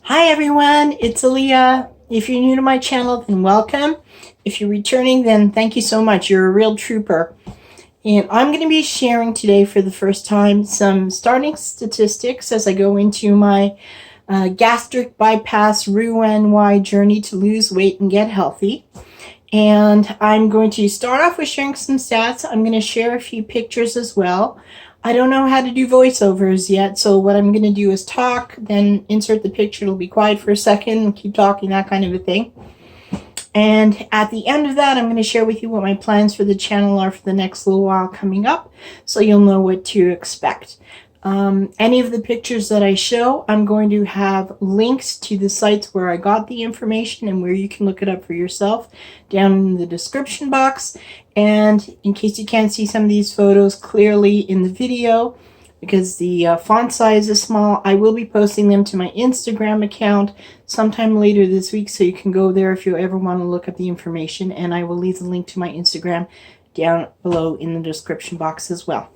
Hi everyone, it's Aaliyah. If you're new to my channel, then welcome. If you're returning, then thank you so much. You're a real trooper. And I'm going to be sharing today for the first time some starting statistics as I go into my gastric bypass Roux-en-Y journey to lose weight and get healthy. And I'm going to start off with sharing some stats. I'm going to share a few pictures as well. I don't know how to do voiceovers yet, so what I'm going to do is talk, then insert the picture. It'll be quiet for a second, keep talking, that kind of a thing. And at the end of that, I'm going to share with you what my plans for the channel are for the next little while coming up, so you'll know what to expect. Any of the pictures that I show, I'm going to have links to the sites where I got the information and where you can look it up for yourself down in the description box. And in case you can't see some of these photos clearly in the video, because the font size is small, I will be posting them to my Instagram account sometime later this week, so you can go there if you ever want to look up the information, and I will leave the link to my Instagram down below in the description box as well.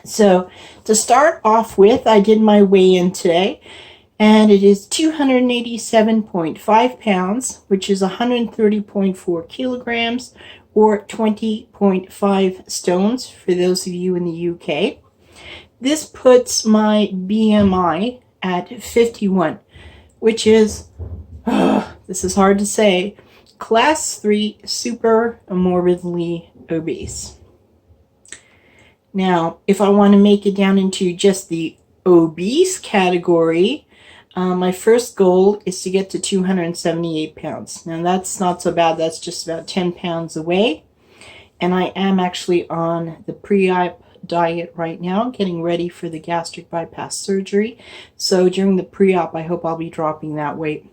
So to start off with, I did my weigh-in today, and it is 287.5 pounds, which is 130.4 kilograms, or 20.5 stones for those of you in the UK. This puts my BMI at 51, which is, this is hard to say, class 3 super morbidly obese. Now, if I want to make it down into just the obese category, my first goal is to get to 278 pounds. Now, that's not so bad. That's just about 10 pounds away. And I am actually on the pre-op diet right now, getting ready for the gastric bypass surgery. So during the pre-op, I hope I'll be dropping that weight.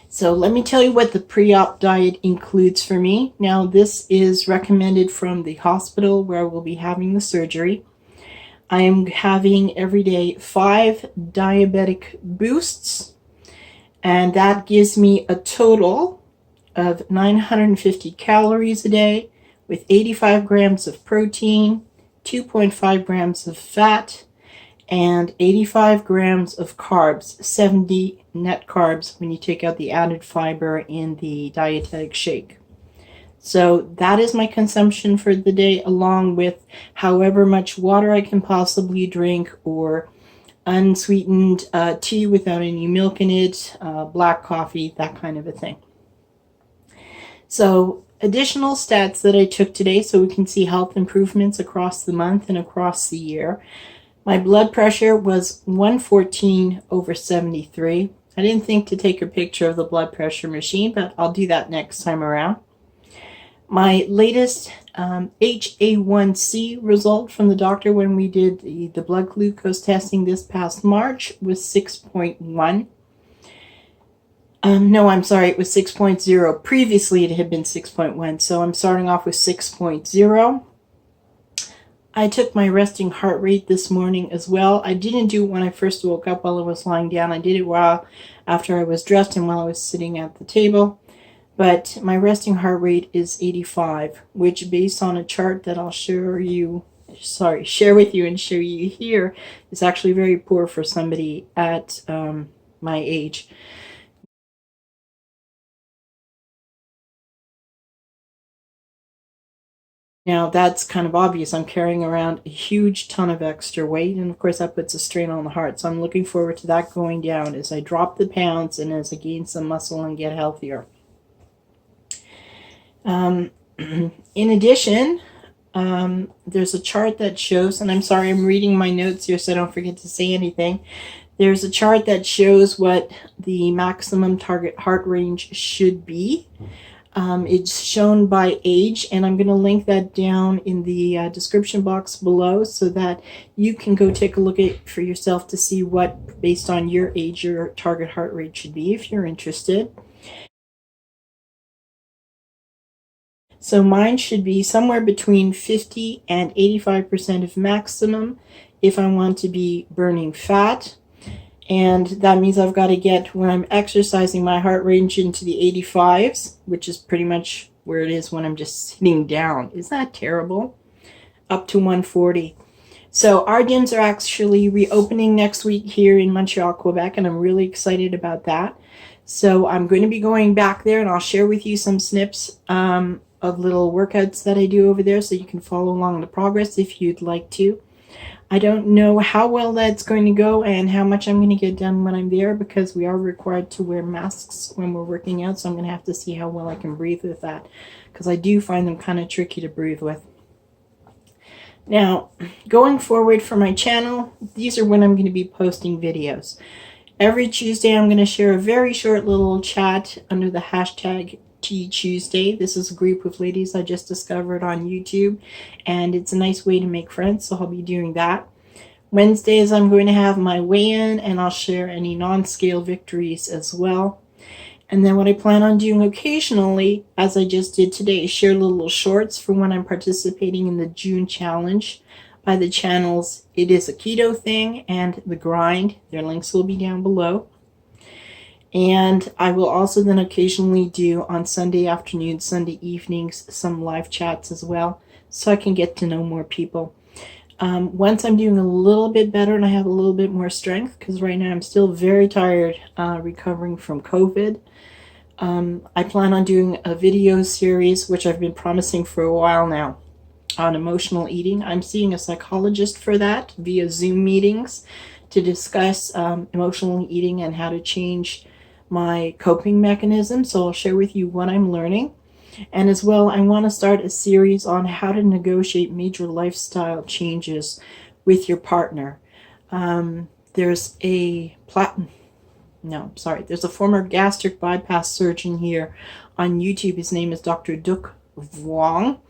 So let me tell you what the pre-op diet includes for me. Now, this is recommended from the hospital where I will be having the surgery. I am having every day 5 diabetic boosts, and that gives me a total of 950 calories a day with 85 grams of protein, 2.5 grams of fat, and 85 grams of carbs, 70 net carbs when you take out the added fiber in the dietetic shake. So that is my consumption for the day, along with however much water I can possibly drink, or unsweetened tea without any milk in it, black coffee, that kind of a thing. So additional stats that I took today so we can see health improvements across the month and across the year. My blood pressure was 114/73. I didn't think to take a picture of the blood pressure machine, but I'll do that next time around. My latest HA1C result from the doctor when we did the blood glucose testing this past March was 6.1. No, I'm sorry, it was 6.0. Previously, it had been 6.1, so I'm starting off with 6.0. I took my resting heart rate this morning as well. I didn't do it when I first woke up while I was lying down. I did it while after I was dressed and while I was sitting at the table. But my resting heart rate is 85, which based on a chart that I'll share with you and show you here, is actually very poor for somebody at my age. Now, that's kind of obvious. I'm carrying around a huge ton of extra weight, and of course that puts a strain on the heart. So I'm looking forward to that going down as I drop the pounds and as I gain some muscle and get healthier. In addition, there's a chart that shows, and I'm sorry, I'm reading my notes here so I don't forget to say anything. There's a chart that shows what the maximum target heart range should be. It's shown by age, and I'm going to link that down in the description box below so that you can go take a look at it for yourself to see what, based on your age, your target heart rate should be if you're interested. So mine should be somewhere between 50 and 85% of maximum if I want to be burning fat. And that means I've got to get, when I'm exercising, my heart range into the 85s, which is pretty much where it is when I'm just sitting down. Isn't that terrible? Up to 140. So our gyms are actually reopening next week here in Montreal, Quebec, and I'm really excited about that. So I'm going to be going back there, and I'll share with you some snips of little workouts that I do over there so you can follow along the progress if you'd like to. I don't know how well that's going to go and how much I'm going to get done when I'm there, because we are required to wear masks when we're working out, so I'm going to have to see how well I can breathe with that, because I do find them kind of tricky to breathe with. Now, going forward for my channel, these are when I'm going to be posting videos. Every Tuesday I'm going to share a very short little chat under the hashtag Tea Tuesday. This is a group of ladies I just discovered on YouTube, and it's a nice way to make friends, so I'll be doing that. Wednesdays I'm going to have my weigh-in, and I'll share any non-scale victories as well. And then what I plan on doing occasionally, as I just did today, is share little shorts for when I'm participating in the June challenge by the channels It Is a Keto Thing and The Grind. Their links will be down below. And I will also then occasionally do on Sunday afternoons, Sunday evenings, some live chats as well, so I can get to know more people. Once I'm doing a little bit better and I have a little bit more strength, because right now I'm still very tired recovering from COVID, I plan on doing a video series, which I've been promising for a while now, on emotional eating. I'm seeing a psychologist for that via Zoom meetings to discuss emotional eating and how to change my coping mechanism. So I'll share with you what I'm learning. And as well, I want to start a series on how to negotiate major lifestyle changes with your partner. There's a former gastric bypass surgeon here on YouTube. His name is Dr. Duc Vuong.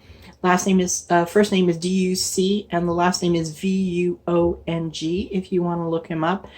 First name is D-U-C, and the last name is V-U-O-N-G, if you want to look him up.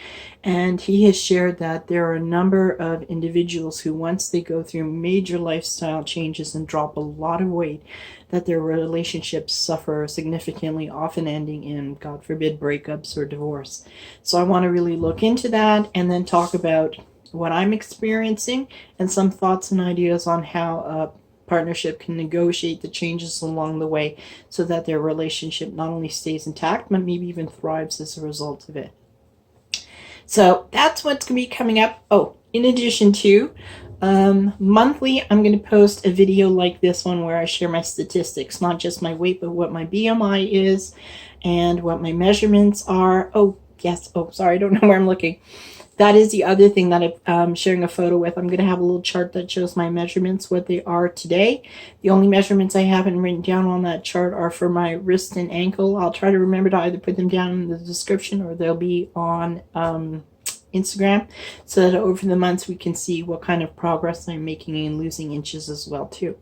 And he has shared that there are a number of individuals who, once they go through major lifestyle changes and drop a lot of weight, that their relationships suffer significantly, often ending in, God forbid, breakups or divorce. So I want to really look into that and then talk about what I'm experiencing and some thoughts and ideas on how partnership can negotiate the changes along the way so that their relationship not only stays intact, but maybe even thrives as a result of it. So that's what's going to be coming up. Oh, in addition to monthly, I'm going to post a video like this one where I share my statistics, not just my weight, but what my BMI is and what my measurements are. Oh, yes. Oh, sorry. I don't know where I'm looking. That is the other thing that I'm sharing a photo with. I'm going to have a little chart that shows my measurements, what they are today. The only measurements I haven't written down on that chart are for my wrist and ankle. I'll try to remember to either put them down in the description or they'll be on Instagram, so that over the months we can see what kind of progress I'm making in losing inches as well too.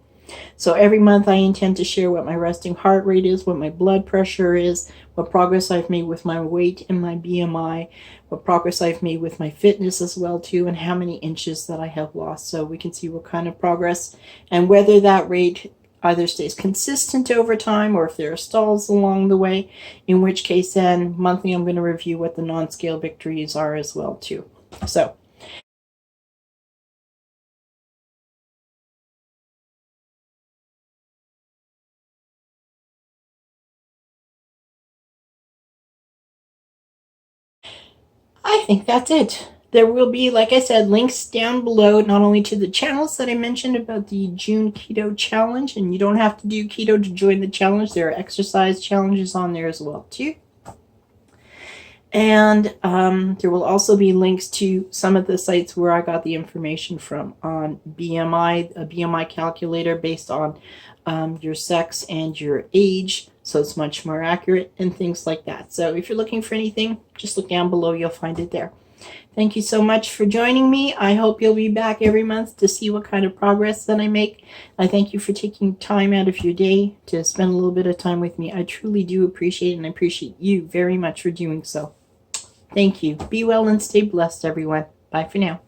So every month I intend to share what my resting heart rate is, what my blood pressure is, what progress I've made with my weight and my BMI, what progress I've made with my fitness as well too, and how many inches that I have lost, so we can see what kind of progress and whether that rate either stays consistent over time or if there are stalls along the way, in which case then monthly I'm going to review what the non-scale victories are as well too. So I think that's it. There will be, like I said, links down below, not only to the channels that I mentioned about the June Keto Challenge, and you don't have to do keto to join the challenge. There are exercise challenges on there as well, too. And there will also be links to some of the sites where I got the information from on BMI, a BMI calculator based on your sex and your age, so it's much more accurate, and things like that. So if you're looking for anything, just look down below, you'll find it there. Thank you so much for joining me. I hope you'll be back every month to see what kind of progress that I make. I thank you for taking time out of your day to spend a little bit of time with me. I truly do appreciate it, and I appreciate you very much for doing so. Thank you. Be well and stay blessed, everyone. Bye for now.